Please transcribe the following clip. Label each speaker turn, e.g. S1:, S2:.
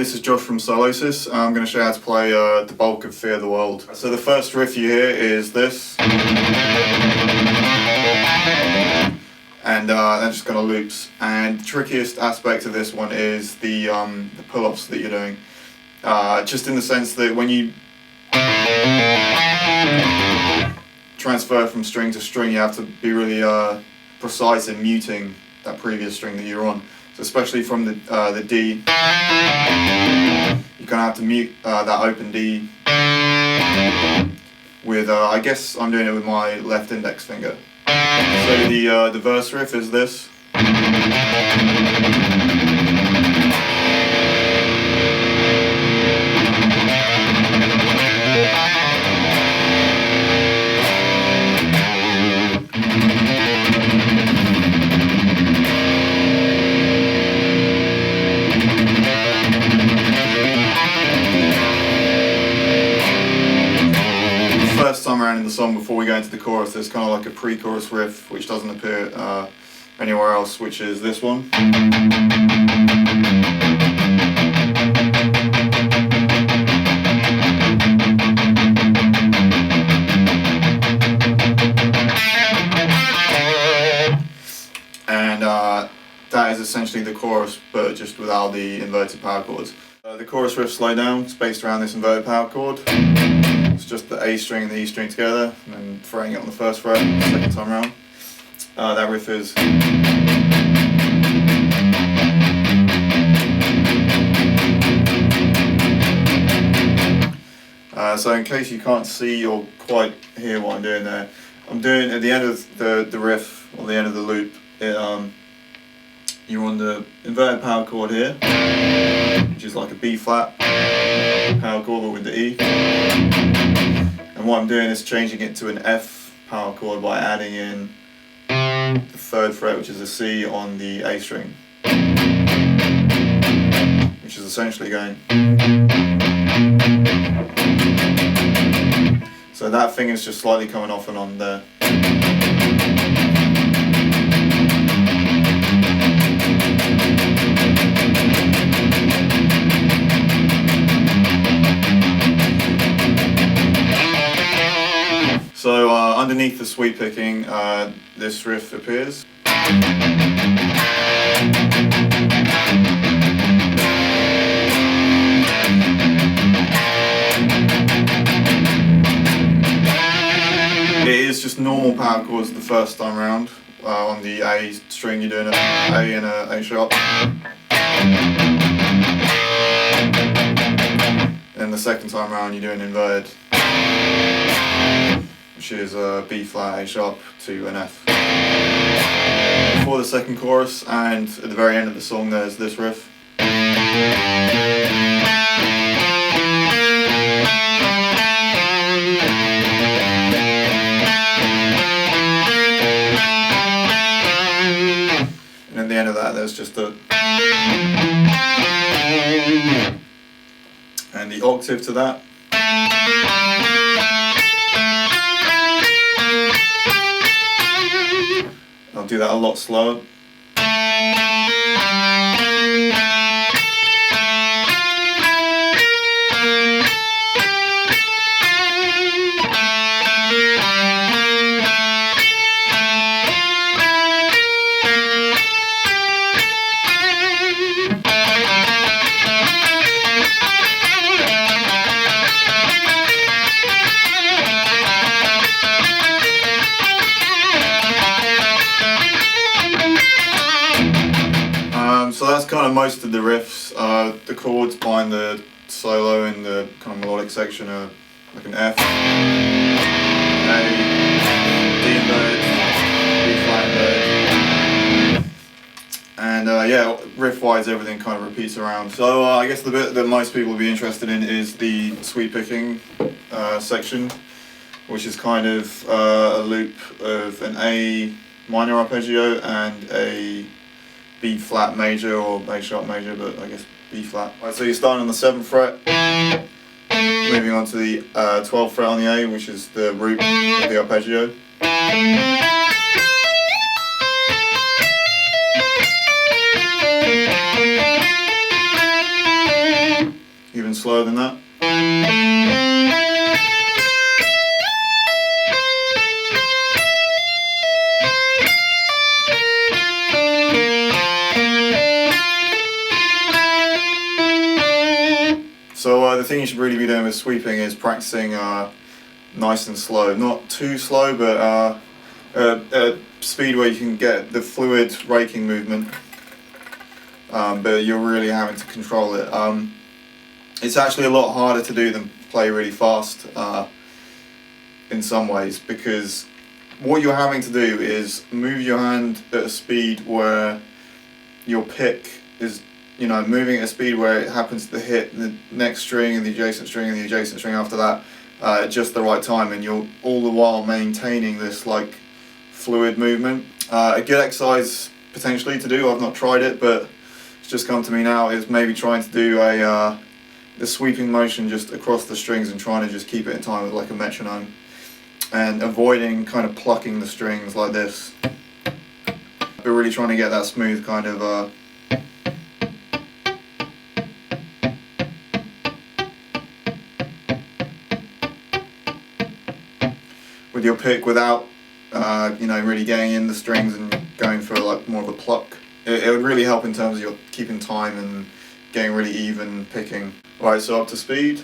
S1: this is Josh from Sylosis. I'm going to show you how to play the bulk of Fear the World. So the first riff you hear is this. And then just kind of loops. And the trickiest aspect of this one is the pull-offs that you're doing. Just in the sense that when you transfer from string to string, you have to be really precise in muting that previous string that you're on. So especially from the D, you're going to have to mute that open D with, I guess I'm doing it with my left index finger. So the verse riff is this. First time around in the song, before we go into the chorus, there's kind of like a pre-chorus riff which doesn't appear anywhere else, which is this one. And that is essentially the chorus, but just without the inverted power chords. The chorus riff slow down, it's based around this inverted power chord. It's just the A string and the E string together, and then throwing it on the first fret, second time around. That riff is. So in case you can't see or quite hear what I'm doing there, I'm doing at the end of the riff, or the end of the loop, you're on the inverted power chord here, which is like a B flat power chord but with the E. And what I'm doing is changing it to an F power chord by adding in the third fret, which is a C on the A string, which is essentially going. So that thing is just slightly coming off and on there. So underneath the sweep picking, this riff appears. It is just normal power chords the first time round. On the A string you're doing an A and a A sharp. And the second time round you're doing inverted, which is a B flat, A sharp to an F. Before the second chorus and at the very end of the song there's this riff. And at the end of that there's just a... and the octave to that. I'll do that a lot slower. So that's kind of most of the riffs. The chords behind the solo in the kind of melodic section are like an F, A, D inverted, B flat inverted, and yeah, riff-wise everything kind of repeats around. So I guess the bit that most people will be interested in is the sweep picking section, which is kind of a loop of an A minor arpeggio and a B flat major or A sharp major, but I guess B flat. Right, so you're starting on the 7th fret, moving on to the 12th fret on the A, which is the root of the arpeggio. thing you should really be doing with sweeping is practicing nice and slow. Not too slow, but a speed where you can get the fluid raking movement, but you're really having to control it. It's actually a lot harder to do than play really fast in some ways, because what you're having to do is move your hand at a speed where your pick is, moving at a speed where it happens to hit the next string and the adjacent string and the adjacent string after that at just the right time, and you're all the while maintaining this like fluid movement. A good exercise potentially to do, I've not tried it, but it's just come to me now, is maybe trying to do the sweeping motion just across the strings and trying to just keep it in time with like a metronome, and avoiding kind of plucking the strings like this, but really trying to get that smooth kind of with your pick without really getting in the strings and going for like more of a pluck. It would really help in terms of your keeping time and getting really even picking. Right, so up to speed.